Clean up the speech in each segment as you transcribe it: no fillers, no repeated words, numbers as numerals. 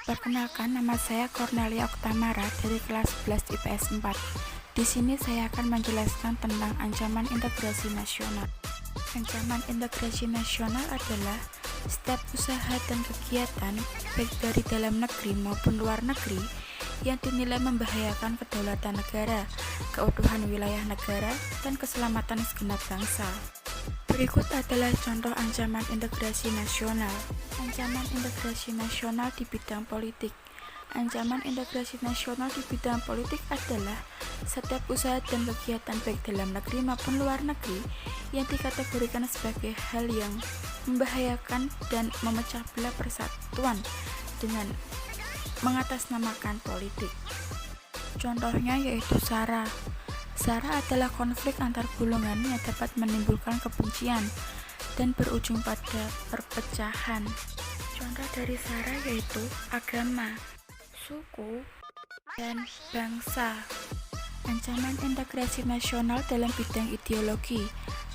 Perkenalkan, nama saya Cornelia Oktamara dari kelas 11 IPS 4. Di sini saya akan menjelaskan tentang ancaman integrasi nasional. Ancaman integrasi nasional adalah setiap usaha dan kegiatan, baik dari dalam negeri maupun luar negeri, yang dinilai membahayakan kedaulatan negara, keutuhan wilayah negara, dan keselamatan segenap bangsa. Berikut adalah contoh ancaman integrasi nasional. Ancaman integrasi nasional di bidang politik. Ancaman integrasi nasional di bidang politik adalah setiap usaha dan kegiatan baik dalam negeri maupun luar negeri yang dikategorikan sebagai hal yang membahayakan dan memecah belah persatuan dengan mengatasnamakan politik. Contohnya yaitu SARA. SARA adalah konflik antar golongan yang dapat menimbulkan kebencian dan berujung pada perpecahan. Contoh dari SARA yaitu agama, suku, dan bangsa. Ancaman integrasi nasional dalam bidang ideologi.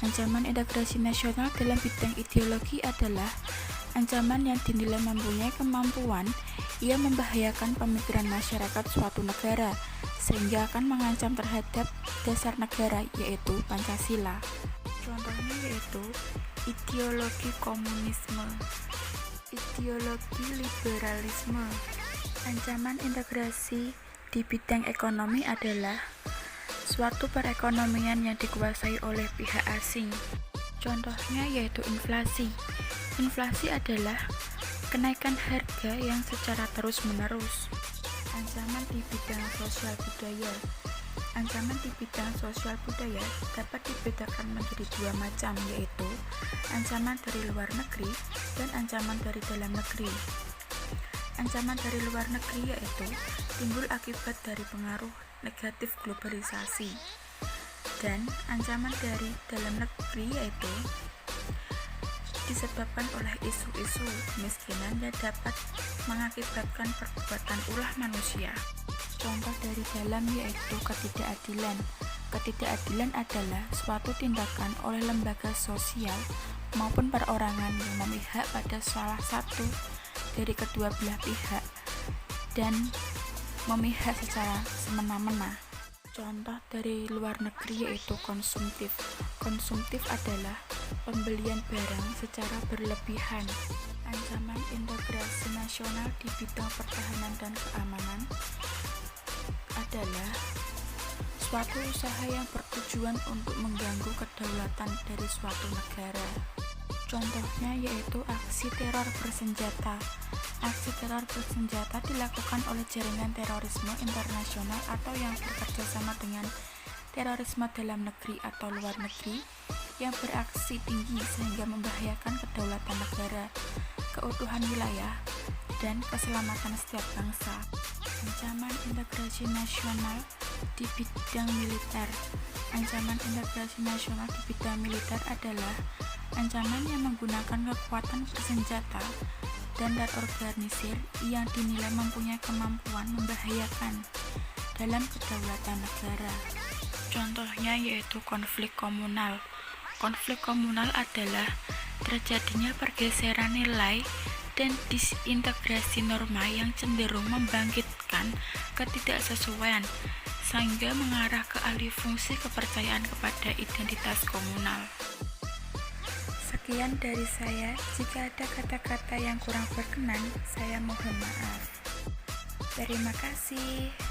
Ancaman integrasi nasional dalam bidang ideologi adalah ancaman yang dinilai mempunyai kemampuan yang membahayakan pemikiran masyarakat suatu negara, sehingga akan mengancam terhadap dasar negara, yaitu Pancasila. Contohnya yaitu ideologi komunisme, ideologi liberalisme. Ancaman integrasi di bidang ekonomi adalah suatu perekonomian yang dikuasai oleh pihak asing. Contohnya yaitu inflasi. Inflasi adalah kenaikan harga yang secara terus-menerus. Ancaman di bidang sosial budaya. Ancaman di bidang sosial budaya dapat dibedakan menjadi dua macam, yaitu ancaman dari luar negeri dan ancaman dari dalam negeri. Ancaman dari luar negeri yaitu timbul akibat dari pengaruh negatif globalisasi, dan ancaman dari dalam negeri yaitu disebabkan oleh isu-isu kemiskinan yang dapat mengakibatkan perbuatan ulah manusia. Contoh dari dalam yaitu ketidakadilan. Ketidakadilan adalah suatu tindakan oleh lembaga sosial maupun perorangan yang memihak pada salah satu dari kedua belah pihak dan memihak secara semena-mena. Contoh dari luar negeri yaitu konsumtif. Konsumtif adalah pembelian barang secara berlebihan. Ancaman integrasi nasional di bidang pertahanan dan keamanan adalah suatu usaha yang bertujuan untuk mengganggu kedaulatan dari suatu negara. Contohnya yaitu aksi teror bersenjata. Aksi teror bersenjata dilakukan oleh jaringan terorisme internasional atau yang bekerja sama dengan terorisme dalam negeri atau luar negeri yang beraksi tinggi sehingga membahayakan kedaulatan negara, keutuhan wilayah, dan keselamatan setiap bangsa. Ancaman integrasi nasional di bidang militer. Ancaman integrasi nasional di bidang militer adalah ancaman yang menggunakan kekuatan bersenjata dan terorganisir yang dinilai mempunyai kemampuan membahayakan dalam kedaulatan negara. Contohnya yaitu konflik komunal. Konflik komunal adalah terjadinya pergeseran nilai dan disintegrasi norma yang cenderung membangkitkan ketidaksesuaian sehingga mengarah ke alih fungsi kepercayaan kepada identitas komunal. Sekian dari saya. Jika ada kata-kata yang kurang berkenan, saya mohon maaf. Terima kasih.